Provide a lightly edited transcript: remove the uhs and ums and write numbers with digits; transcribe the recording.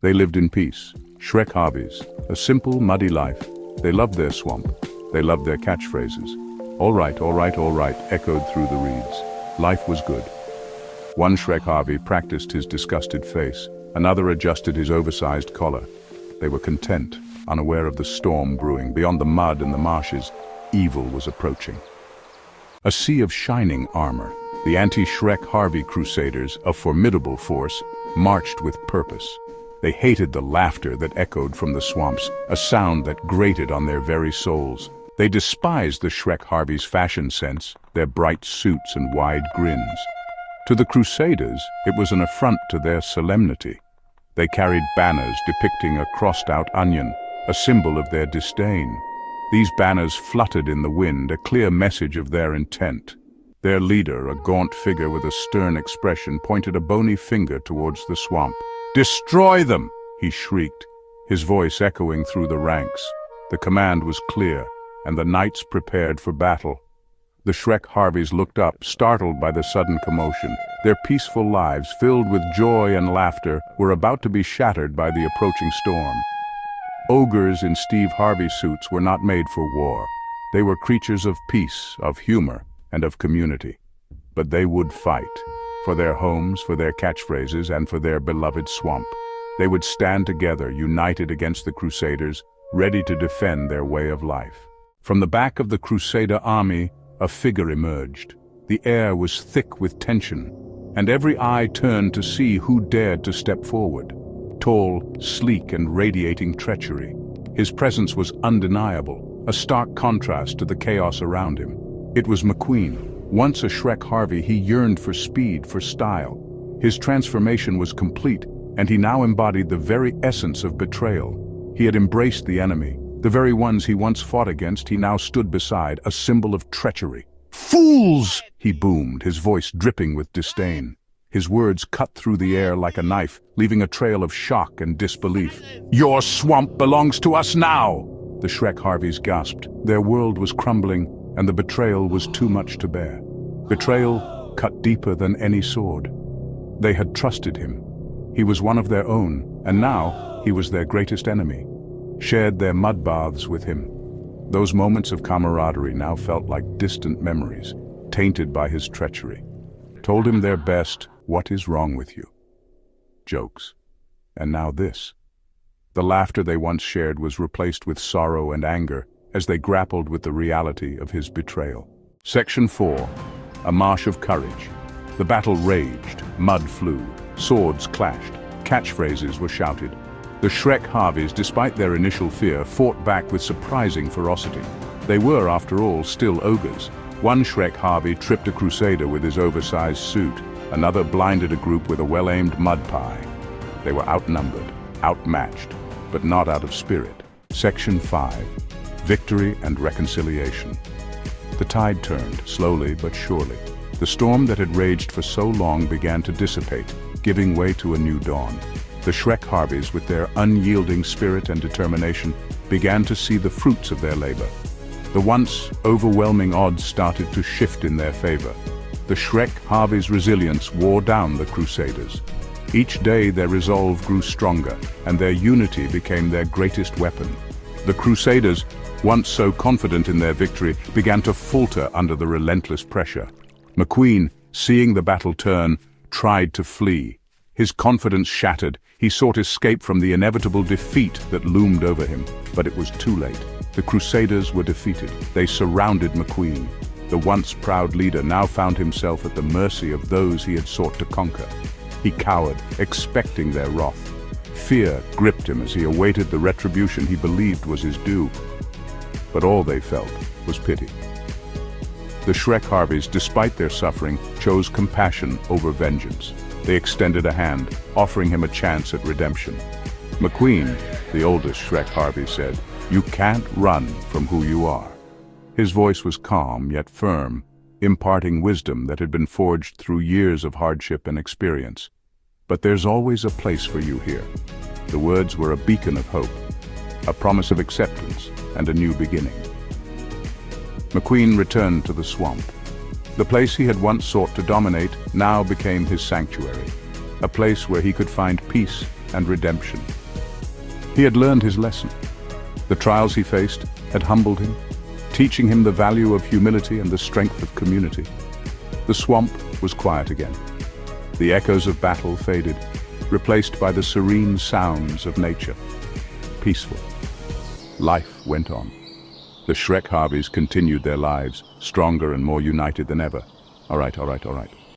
They lived in peace. Shrek Harveys, a simple, muddy life. They loved their swamp. They loved their catchphrases. All right, all right, all right, echoed through the reeds. Life was good. One Shrek Harvey practiced his disgusted face. Another adjusted his oversized collar. They were content, unaware of the storm brewing. Beyond the mud and the marshes, evil was approaching. A sea of shining armor. The anti-Shrek Harvey crusaders, a formidable force, marched with purpose. They hated the laughter that echoed from the swamps, a sound that grated on their very souls. They despised the Shrek Harveys' fashion sense, their bright suits and wide grins. To the crusaders, it was an affront to their solemnity. They carried banners depicting a crossed-out onion, a symbol of their disdain. These banners fluttered in the wind, a clear message of their intent. Their leader, a gaunt figure with a stern expression, pointed a bony finger towards the swamp. "Destroy them!" he shrieked, his voice echoing through the ranks. The command was clear, and the knights prepared for battle. The Shrek Harveys looked up, startled by the sudden commotion. Their peaceful lives, filled with joy and laughter, were about to be shattered by the approaching storm. Ogres in Steve Harvey suits were not made for war. They were creatures of peace, of humor, and of community. But they would fight. For their homes, for their catchphrases, and for their beloved swamp. They would stand together, united against the Crusaders, ready to defend their way of life. From the back of the Crusader army, a figure emerged. The air was thick with tension, and every eye turned to see who dared to step forward. Tall, sleek, and radiating treachery. His presence was undeniable, a stark contrast to the chaos around him. It was McQueen. Once a Shrek Harvey, he yearned for speed, for style. His transformation was complete, and he now embodied the very essence of betrayal. He had embraced the enemy. The very ones he once fought against, he now stood beside, a symbol of treachery. "Fools!" he boomed, his voice dripping with disdain. His words cut through the air like a knife, leaving a trail of shock and disbelief. "Your swamp belongs to us now!" The Shrek Harveys gasped. Their world was crumbling, and the betrayal was too much to bear. Betrayal cut deeper than any sword. They had trusted him. He was one of their own, and now he was their greatest enemy. Shared their mud baths with him. Those moments of camaraderie now felt like distant memories, tainted by his treachery. Told him their best, "What is wrong with you?" Jokes. And now this. The laughter they once shared was replaced with sorrow and anger as they grappled with the reality of his betrayal. Section 4. A marsh of courage. The battle raged, mud flew, swords clashed, catchphrases were shouted. The Shrek Harveys, despite their initial fear, fought back with surprising ferocity. They were, after all, still ogres. One Shrek Harvey tripped a crusader with his oversized suit. Another blinded a group with a well-aimed mud pie. They were outnumbered, outmatched, but not out of spirit. Section 5. Victory and reconciliation. The tide turned, slowly but surely. The storm that had raged for so long began to dissipate, giving way to a new dawn. The Shrek Harveys, with their unyielding spirit and determination, began to see the fruits of their labor. The once overwhelming odds started to shift in their favor. The Shrek Harveys' resilience wore down the Crusaders. Each day their resolve grew stronger, and their unity became their greatest weapon. The Crusaders, once so confident in their victory, began to falter under the relentless pressure. McQueen, seeing the battle turn, tried to flee. His confidence shattered. He sought escape from the inevitable defeat that loomed over him, but it was too late. The Crusaders were defeated. They surrounded McQueen. The once proud leader now found himself at the mercy of those he had sought to conquer. He cowered, expecting their wrath. Fear gripped him as he awaited the retribution he believed was his due. But all they felt was pity. The Shrek Harveys, despite their suffering, chose compassion over vengeance. They extended a hand, offering him a chance at redemption. McQueen, the oldest Shrek Harvey, said, "You can't run from who you are." His voice was calm yet firm, imparting wisdom that had been forged through years of hardship and experience. "But there's always a place for you here." The words were a beacon of hope, a promise of acceptance and a new beginning. McQueen returned to the swamp. The place he had once sought to dominate now became his sanctuary, a place where he could find peace, and redemption. He had learned his lesson. The trials he faced had humbled him, teaching him the value of humility and the strength of community. The swamp was quiet again. The echoes of battle faded, replaced by the serene sounds of nature. Peaceful. Life went on. The Shrek Harveys continued their lives, stronger and more united than ever. All right.